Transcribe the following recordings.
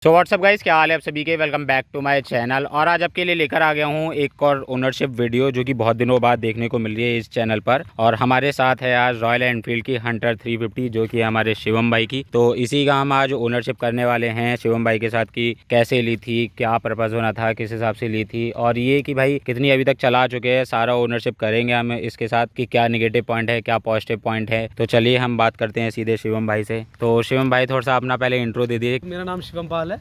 So what's up guys, क्या हाल है आप सभी के। Welcome back to my channel. और आज आपके लिए लेकर आ गया हूँ एक और ओनरशिप वीडियो जो कि बहुत दिनों बाद देखने को मिल रही है इस चैनल पर। और हमारे साथ है आज रॉयल एनफील्ड की हंटर 350 जो कि हमारे शिवम भाई की। तो इसी का हम आज ओनरशिप करने वाले हैं शिवम भाई के साथ कि कैसे ली थी, क्या पर्पज़ होना था, किस हिसाब से ली थी और ये कि भाई कितनी अभी तक चला चुके हैं। सारा ओनरशिप करेंगे हम इसके साथ कि क्या निगेटिव पॉइंट है, क्या पॉजिटिव पॉइंट है। तो चलिए हम बात करते हैं सीधे शिवम भाई से। तो शिवम भाई थोड़ा सा अपना पहले इंट्रो दे दीजिए। मेरा नाम शिवम पाल है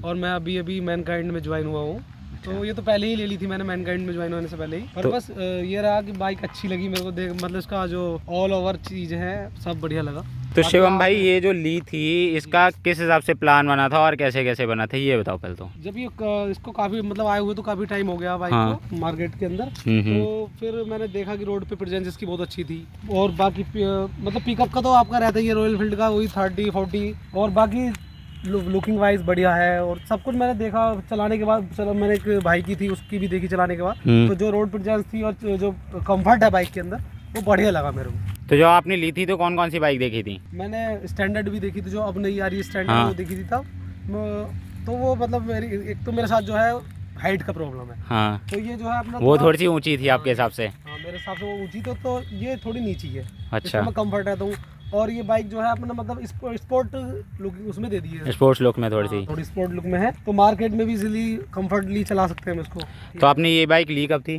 और मैं अभी मैनकाइंड में ज्वाइन हुआ हूँ। तो ये तो पहले ही ले ली थी मैंने मैनकाइंड में ज्वाइन होने से पहले ही। और बस ये रहा कि बाइक अच्छी लगी मेरे को, देख मतलब इसका जो ऑल ओवर चीज़ है सब बढ़िया लगा। तो शिवम भाई ये जो ली थी इसका किस हिसाब से प्लान बना था और कैसे कैसे बना था ये बताओ पहले तो। जब ये इसको काफ़ी मतलब आए हुए तो काफ़ी टाइम हो गया बाइक को मार्केट के अंदर। तो फिर मैंने देखा कि रोड पे प्रेजेंस इसकी बहुत अच्छी थी और बाकी मतलब पिकअप का तो आपका रहता ही है रॉयल एनफील्ड का, वही 30-40 और बाकी लुकिंग वाइज बढ़िया है। और सब कुछ मैंने देखा चलाने के बाद। चलो मैंने एक भाई की थी उसकी भी देखी चलाने के बाद। तो जो रोड प्रेजेंस थी और जो कंफर्ट है बाइक के अंदर वो बढ़िया लगा मेरे को। तो जो आपने ली थी तो कौन कौन सी बाइक देखी थी? मैंने स्टैंडर्ड भी देखी थी, जो अब नई आ रही है स्टैंडर्ड वो देखी थी तब। तो वो मतलब मेरी एक तो मेरे साथ जो है हाइट का प्रॉब्लम है। हाँ। तो ये जो है अपना वो थोड़ी सी ऊंची थी आपके हिसाब से? हाँ मेरे हिसाब से वो ऊंची तो ये थोड़ी नीची है। अच्छा। मैं कंफर्ट रहता हूँ। और ये बाइक जो है अपना मतलब स्पोर्ट लुक उसमें दे दी है, स्पोर्ट्स लुक में थोड़ी स्पोर्ट लुक में है। तो मार्केट में भी इजीली कंफर्टली चला सकते हैं इसको। तो आपने ये बाइक ली कब थी?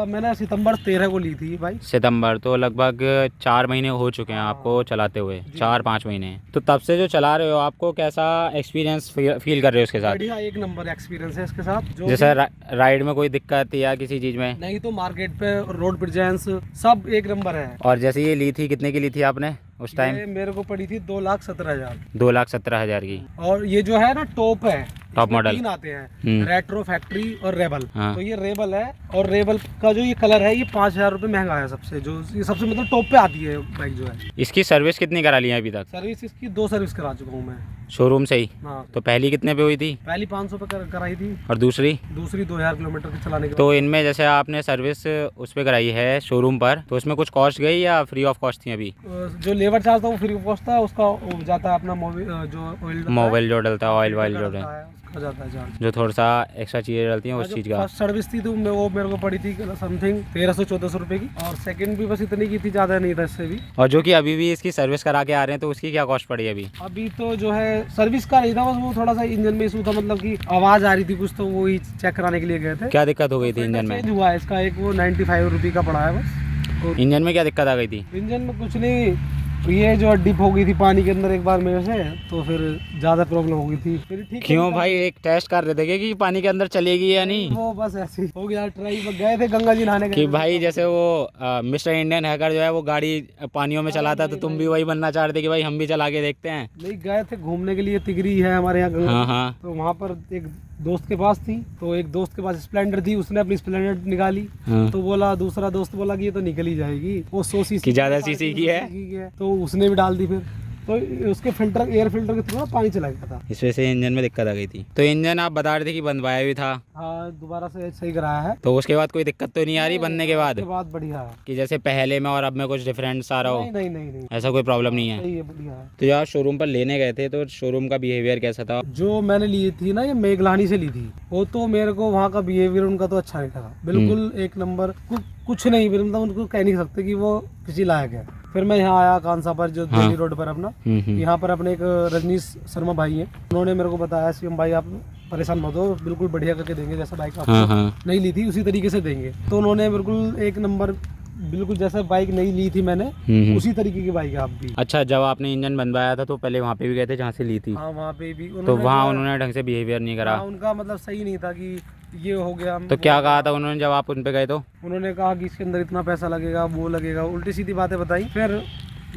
मैंने सितंबर 13 को ली थी बाइक। सितंबर, तो लगभग 4 महीने हो चुके हैं आपको चलाते हुए, 4-5 महीने। तो तब से जो चला रहे हो आपको कैसा एक्सपीरियंस फील कर रहे हो उसके साथ? बढ़िया, एक नंबर एक्सपीरियंस है इसके साथ। जैसे राइड में कोई दिक्कत या किसी चीज में? नहीं, तो मार्केट पे रोड प्रेजेंस सब एक नंबर है। और जैसे ये ली थी कितने की ली थी आपने उस टाइम? मेरे को पड़ी थी 2,17,000। 2,17,000 की। और ये जो है ना टॉप है, टॉप मॉडल 3 आते हैं, रेट्रो, फैक्ट्री और रेबल। हाँ। तो ये रेबल है और रेबल का जो ये कलर है ये 5,000 रुपये महंगा है सबसे। जो ये सबसे मतलब टॉप पे आती है बाइक जो है। इसकी सर्विस कितनी करा ली है अभी तक? सर्विस इसकी 2 सर्विस करा चुका हूँ मैं शोरूम से ही। हाँ। तो पहली कितने पे हुई थी? पहली 500 पे कराई थी और दूसरी 2,000 किलोमीटर की चलाने के बाद। तो इनमें जैसे आपने सर्विस उस पर कराई है शोरूम पर, तो उसमें कुछ कॉस्ट गई या फ्री ऑफ कॉस्ट थी अभी? जो लेबर चार्ज था वो फ्री ऑफ कॉस्ट था, उसका जाता है अपना मोबाइल जो डलता है, ऑयल वाइल जो जाता है जो थोड़ा सा एक्स्ट्रा चीजें डलती हैं उस चीज का। फर्स्ट सर्विस थी तो वो मेरे को पड़ी थी समथिंग 1300-1400 रुपए की। और सेकंड भी बस इतनी की थी, ज्यादा नहीं था इससे भी। और जो कि अभी भी इसकी सर्विस करा के आ रहे हैं तो उसकी क्या कॉस्ट पड़ी अभी तो जो है सर्विस का नहीं था, बस वो थोड़ा सा इंजन में इशू था, मतलब कि आवाज आ रही थी कुछ, तो वो ही चेक कराने के लिए गए थे। क्या दिक्कत हो गई थी इंजन में? चेंज हुआ है इसका, एक वो 95 रुपये का पड़ा है बस। इंजन में क्या दिक्कत आ गई थी? इंजन में कुछ नहीं, ये जो डिप हो गई थी पानी के अंदर एक बार मेरे से, तो फिर ज्यादा प्रॉब्लम हो गई थी। फिर ठीक क्यों भाई, एक टेस्ट कर रहे थे कि पानी के अंदर चलेगी या नहीं? वो बस ऐसे ही हो गया। ट्राई गए थे गंगा जी नहाने कि भाई जैसे वो मिस्टर इंडियन हैकर जो है वो गाड़ी पानियों में चलाता, तो तुम भी वही बनना चाह रहे थे कि भाई हम भी चला के देखते हैं? नहीं, गए थे घूमने के लिए, तिगरी है हमारे यहाँ गंगा। हाँ। तो वहाँ पर एक दोस्त के पास थी, तो एक दोस्त के पास स्प्लेंडर थी, उसने अपनी स्प्लेंडर निकाली। तो बोला, दूसरा दोस्त बोला कि ये तो निकल ही जाएगी, वो 100 सीसी की ज्यादा सीसी की है, तो उसने भी डाल दी। फिर तो उसके फिल्टर, एयर फिल्टर के थ्रू पानी चला गया था, इस वजह से इंजन में दिक्कत आ गई थी। तो इंजन आप बता रहे थे कि बनवाया भी था? हाँ, दोबारा से सही कराया है। तो उसके बाद कोई दिक्कत तो नहीं आ रही बनने के बाद? बढ़िया है कि जैसे पहले में और अब में कुछ डिफरेंस आ रहा हो? नहीं, ऐसा कोई प्रॉब्लम नहीं है? सही है, बढ़िया है। तो यार शोरूम पर लेने गए थे तो शोरूम का बिहेवियर कैसा था? जो मैंने ली थी ना, ये मेघलानी से ली थी, वो तो मेरे को वहाँ का बिहेवियर उनका तो अच्छा नहीं लगा, बिल्कुल एक नंबर। कुछ नहीं, मतलब उनको कह नहीं सकते कि वो किसी लायक है। फिर मैं यहाँ आया कांसा पर, जो दिल्ली रोड पर अपना, यहाँ पर अपने एक रजनीश शर्मा भाई हैं, उन्होंने मेरे को बताया शिवम भाई आप परेशान मत हो, बिल्कुल बढ़िया करके देंगे, जैसा बाइक आपको नहीं ली थी उसी तरीके से देंगे। तो उन्होंने बिल्कुल एक नंबर, बिल्कुल जैसा बाइक नहीं ली थी मैंने उसी तरीके की बाइक है आप भी। अच्छा, जब आपने इंजन बनवाया था तो पहले वहाँ पे भी गए थे जहाँ से ली थी? हाँ, वहाँ पे भी। तो वहाँ उन्होंने ढंग से बिहेवियर नहीं करा? उनका मतलब सही नहीं था कि ये हो गया। तो क्या कहा था उन्होंने जब आप उन पे गए? तो उन्होंने कहा कि इसके अंदर इतना पैसा लगेगा, वो लगेगा, उल्टी सीधी बातें बताई। फिर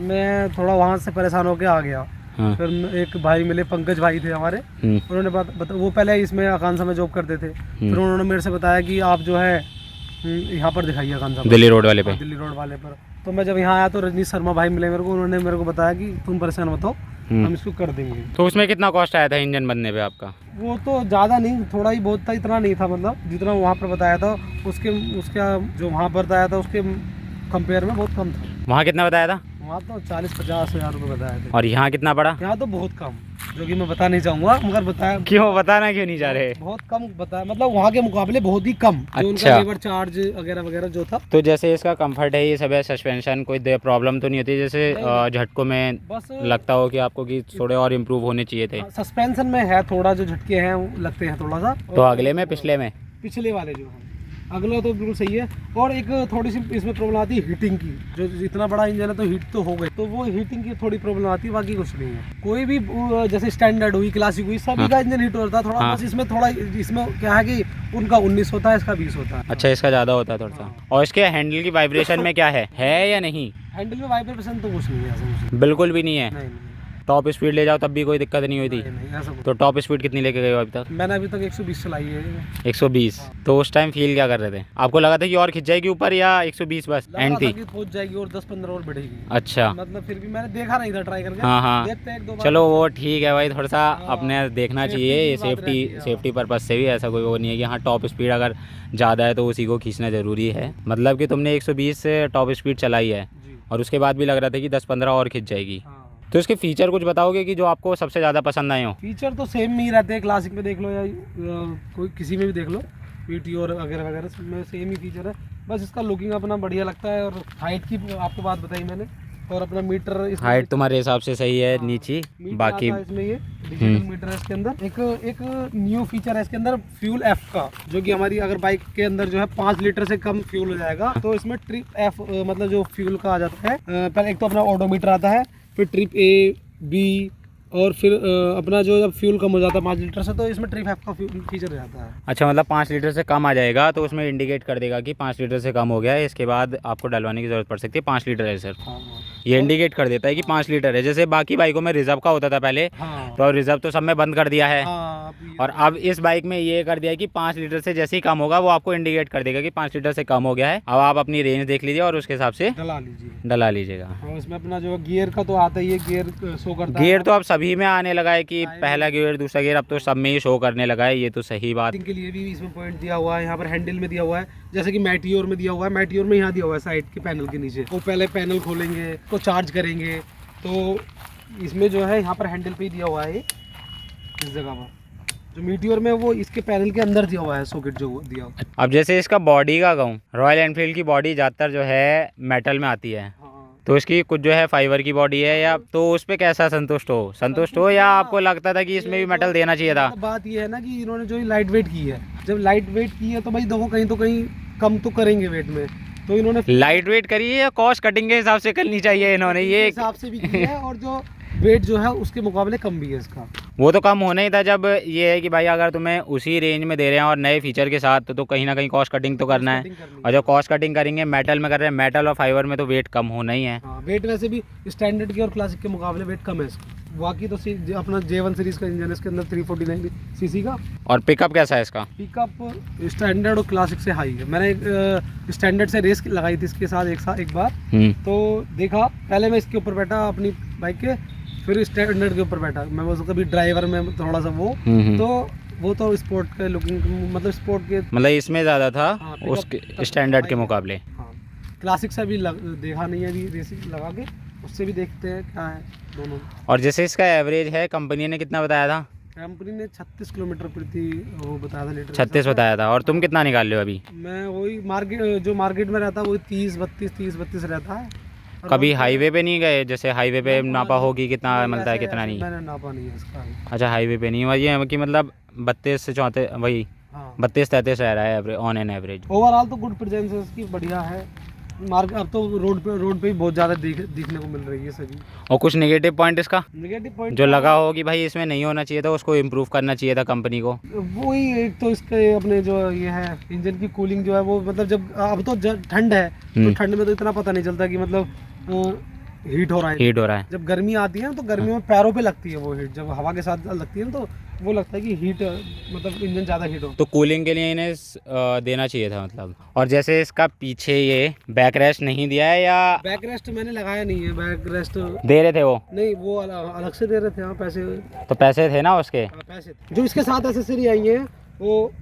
मैं थोड़ा वहाँ से परेशान होकर आ गया। हाँ। फिर एक भाई मिले, पंकज भाई थे हमारे, उन्होंने वो पहले इसमें आकांक्षा में जॉब करते थे। फिर उन्होंने मेरे से बताया कि आप जो है यहाँ पर दिखाइए आकांक्षा, दिल्ली रोड वाले पे। दिल्ली रोड वाले पर। तो मैं जब यहाँ आया तो रजनीश शर्मा भाई मिले मेरे को, उन्होंने मेरे को बताया कि तुम परेशान मत हो, हम इसको कर देंगे। तो उसमें कितना कॉस्ट आया था इंजन बनने पे आपका? वो तो ज़्यादा नहीं, थोड़ा ही बहुत था, इतना नहीं था, मतलब जितना वहाँ पर बताया था उसका जो वहाँ पर बताया था उसके कंपेयर में बहुत कम था। वहाँ कितना बताया था? वहाँ तो 40-50 हज़ार रुपये बताए थे। और यहाँ कितना पड़ा? यहाँ तो बहुत कम, जो कि मैं बता नहीं चाहूँगा, मगर बताया। क्यों बताना क्यों नहीं चाह रहे? बहुत कम बताया, मतलब वहाँ के मुकाबले बहुत ही कम। जो उनका अच्छा। लेबर चार्ज वगैरह वगैरह जो था। तो जैसे इसका कंफर्ट है, ये सब है, सस्पेंशन कोई प्रॉब्लम तो नहीं होती जैसे झटकों में बस लगता हो कि आपको कि थोड़े और इम्प्रूव होने चाहिए थे? सस्पेंशन में है थोड़ा, जो झटके हैं वो लगते हैं थोड़ा सा। तो अगले में, पिछले में? पिछले वाले जो है, अगला तो बिल्कुल सही है। और एक थोड़ी सी इसमें प्रॉब्लम आती है हीटिंग की, जो इतना बड़ा इंजन है तो हीट तो हो गई, तो वो हीटिंग की थोड़ी प्रॉब्लम आती है, बाकी कुछ नहीं है। कोई भी जैसे स्टैंडर्ड हुई, क्लासिक हुई, सभी का इंजन हीट होता है थोड़ा। बस इसमें थोड़ा, इसमें क्या है कि उनका 19 होता है, इसका 20 होता है। अच्छा, इसका ज़्यादा होता है थोड़ा सा। और इसके हैंडल की वाइब्रेशन में क्या है या नहीं? हैंडल में वाइब्रेशन तो कुछ नहीं है, ऐसा कुछ बिल्कुल भी नहीं है? नहीं। टॉप स्पीड ले जाओ तब भी कोई दिक्कत नहीं होती? नहीं, ऐसा कुछ। तो टॉप स्पीड कितनी लेके गए हो अभी तक? मैंने अभी तक 120 चलाई है। 120? तो उस टाइम फील क्या कर रहे थे? आपको लगा था कि और खिंच जाएगी ऊपर, या 120 बस एंड थी? पहुंच जाएगी और 10-15 और बढ़ेगी। अच्छा, मतलब फिर भी मैंने देखा नहीं था ट्राई करके। हाँ। देखते हैं एक दो बार। चलो वो ठीक है भाई, थोड़ा सा अपने देखना सेफ्टी चाहिए, की बात रहती है, सेफ्टी पर्पज से भी। ऐसा कोई वो नहीं है कि हाँ टॉप स्पीड अगर ज़्यादा है तो उसी को खींचना ज़रूरी है। मतलब कि तुमने 120 से टॉप स्पीड चलाई है जी। और उसके बाद भी लग रहा था कि 10-15 और खिंच जाएगी। हाँ। तो इसके फीचर कुछ बताओगे कि जो आपको सबसे ज़्यादा पसंद आए हो? फीचर तो सेम ही रहते हैं, क्लासिक में देख लो या कोई किसी में भी देख लो, वीटीओ वगैरह वगैरह सब में सेम ही फीचर है। बस इसका लुकिंग अपना बढ़िया लगता है। और हाइट की आपको बात बताई मैंने, और अपना मीटर हाइट तुम्हारे हिसाब से सही है नीची, बाकी इसमें ये डिजिटल मीटर है इसके अंदर। एक न्यू फीचर है इसके अंदर, फ्यूल एफ का, जो कि हमारी अगर बाइक के अंदर जो है 5 लीटर से कम फ्यूल हो जाएगा तो इसमें ट्रिप एफ मतलब जो फ्यूल का आ जाता है। पहले एक तो अपना ऑडोमीटर आता है, फिर ट्रिप ए बी, और फिर अपना जो जब फ्यूल कम हो जाता है 5 लीटर से तो इसमें ट्रिप एफ का फीचर रहता है। अच्छा, मतलब 5 लीटर से कम आ जाएगा तो उसमें इंडिकेट कर देगा कि 5 लीटर से कम हो गया है, इसके बाद आपको डलवाने की ज़रूरत पड़ सकती है। 5 लीटर है सर, ये इंडिकेट कर देता है कि 5 लीटर है। जैसे बाकी बाइकों में रिजर्व का होता था पहले, तो रिजर्व तो सब में बंद कर दिया है। और अब इस बाइक में ये कर दिया है कि 5 लीटर से जैसे ही कम होगा वो आपको इंडिकेट कर देगा कि 5 लीटर से कम हो गया है। अब आप अपनी रेंज देख लीजिए और उसके हिसाब से डला लीजिएगा। और इसमें अपना जो गियर का तो आता ही है, गियर शो करता है। गियर तो अब सभी में आने लगा है कि पहला गियर, दूसरा गियर, अब तो सब में ही शो करने लगा है। ये तो सही बात के लिए भी इसमें पॉइंट दिया हुआ है, यहाँ पर हैंडल में दिया हुआ है, जैसे कि मैटियोर में दिया हुआ है। मैटियोर में यहाँ दिया हुआ है साइड के पैनल के नीचे, वो पहले पैनल खोलेंगे तो चार्ज करेंगे, तो इसमें जो है यहाँ पर हैंडल पे ही दिया हुआ है इस जगह पर। जो मीटियोर में वो इसके पैनल के अंदर दिया हुआ है सॉकेट जो दिया हुआ। अब जैसे इसका बॉडी का कहूँ, रॉयल एनफील्ड की बॉडी ज़्यादातर जो है मेटल में आती है, तो इसकी कुछ जो है फाइबर की बॉडी है, या तो उस पर कैसा संतुष्ट हो या आपको लगता था कि इसमें भी मेटल देना चाहिए था? बात ये है ना कि इन्होंने जो लाइट वेट की है, जब लाइट वेट की है तो भाई देखो कहीं तो कहीं कम तो करेंगे वेट में, तो इन्होंने लाइट वेट करी है या कॉस्ट कटिंग के हिसाब से करनी चाहिए इन्होंने? ये हिसाब से भी किया है, और जो वेट जो है उसके मुकाबले कम भी है इसका। वो तो कम होना ही था। जब ये है कि भाई अगर तुम्हें उसी रेंज में दे रहे हैं और नए फीचर के साथ, तो कहीं ना कहीं कॉस्ट कटिंग तो करना है। और जब कॉस्ट कटिंग करेंगे, मेटल में कर रहे हैं, मेटल और फाइबर में तो वेट कम होना ही है। वेट वैसे भी स्टैंडर्ड के और क्लासिक के मुकाबले वेट कम है इसका। बाकी तो अपना J1 सीरीज का इंजन है, इसके अंदर 349 सीसी का। और पिकअप कैसा है इसका? पिकअप स्टैंडर्ड और क्लासिक से हाई है। मैंने स्टैंडर्ड से रेस लगाई थी इसके साथ एक बार, तो देखा, पहले मैं इसके ऊपर बैठा अपनी बाइक के, फिर स्टैंडर्ड के ऊपर बैठा मैं, वो कभी ड्राइवर में थोड़ा सा वो तो स्पोर्ट के लुकिंग, मतलब स्पोर्ट के, मतलब इसमें ज़्यादा था उसके स्टैंडर्ड के मुकाबले। क्लासिक से भी देखा नहीं है अभी रेसिंग लगा के, उससे भी देखते हैं क्या है दोनों। और जैसे इसका एवरेज है, कंपनी ने कितना बताया था? कंपनी ने 36 किलोमीटर प्रति वो बताया था लीटर। 36 बताया था। और तुम कितना निकाल रहे हो अभी? मैं वही मार्केट में रहता है वही 30-32 रहता है। कभी हाईवे पे नहीं गए? जैसे हाईवे पे नापा होगी कितना मिलता है, कितना नहीं? मैंने नापा नहीं है इसका। अच्छा, हाईवे पे नहीं हुआ ये कि मतलब 32 से 34 वही 32-33 रह रहा है ऑन एन एवरेज। ओवरऑल तो गुड प्रेजेंस है इसकी, बढ़िया है। अब तो रोड पे भी बहुत ज़्यादा दिखने को मिल रही है सभी। और कुछ नेगेटिव पॉइंट इसका? नेगेटिव पॉइंट जो लगा हो कि भाई इसमें नहीं होना चाहिए था, उसको इम्प्रूव करना चाहिए था कंपनी को? वही एक तो इसके अपने जो ये है इंजन की कूलिंग जो है वो, मतलब जब अब तो ठंड है तो ठंड में तो इतना पता नहीं चलता कि मतलब हीट हो रहा है। जब गर्मी आती है तो गर्मी में पैरों पे लगती है वो हीट, जब हवा के साथ लगती है तो वो लगता है कि हीट, मतलब इंजन ज़्यादा हीट हो, तो कूलिंग के लिए इन्हें देना चाहिए था मतलब। और जैसे इसका पीछे ये बैक रेस्ट नहीं दिया है, या बैक रेस्ट मैंने लगाया नहीं है। बैक रेस्ट दे रहे थे वो? नहीं, वो अलग से दे रहे थे। हाँ, पैसे तो पैसे थे ना उसके? पैसे जो इसके साथ एसेसरी आई है वो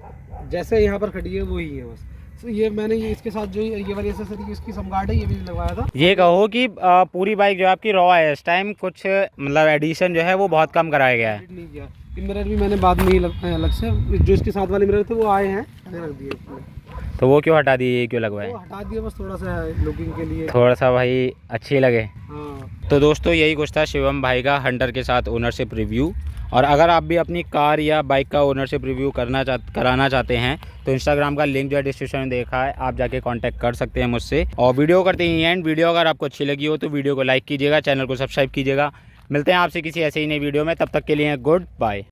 जैसे यहाँ पर खड़ी है वही है, बस ये मैंने ये इसके साथ जो ये वाली एक्सेसरी इसकी समगार्ड है, ये भी लगवाया था। ये कहो कि पूरी बाइक जो आपकी रॉ है इस टाइम, कुछ मतलब एडिशन जो है वो बहुत कम कराया गया है। नहीं किया, मिरर भी मैंने बाद में ही लगवाए अलग से, जो इसके साथ वाले मिरर थे वो आए हैं, मैंने रख दिए उसमें। तो वो क्यों हटा दिए, ये क्यों लगवाए? वो हटा दिया बस थोड़ा सा लुकिंग के लिए, थोड़ा सा भाई अच्छी लगे। हाँ। तो दोस्तों यही कुछ था शिवम भाई का हंटर के साथ ओनरशिप रिव्यू। और अगर आप भी अपनी कार या बाइक का ओनरशिप रिव्यू कराना चाहते हैं तो इंस्टाग्राम का लिंक जो है डिस्क्रिप्शन में देखा है, आप जाके कांटेक्ट कर सकते हैं मुझसे। और वीडियो करते ही एंड, वीडियो अगर आपको अच्छी लगी हो तो वीडियो को लाइक कीजिएगा, चैनल को सब्सक्राइब कीजिएगा। मिलते हैं आपसे किसी ऐसे ही नई वीडियो में, तब तक के लिए गुड बाय।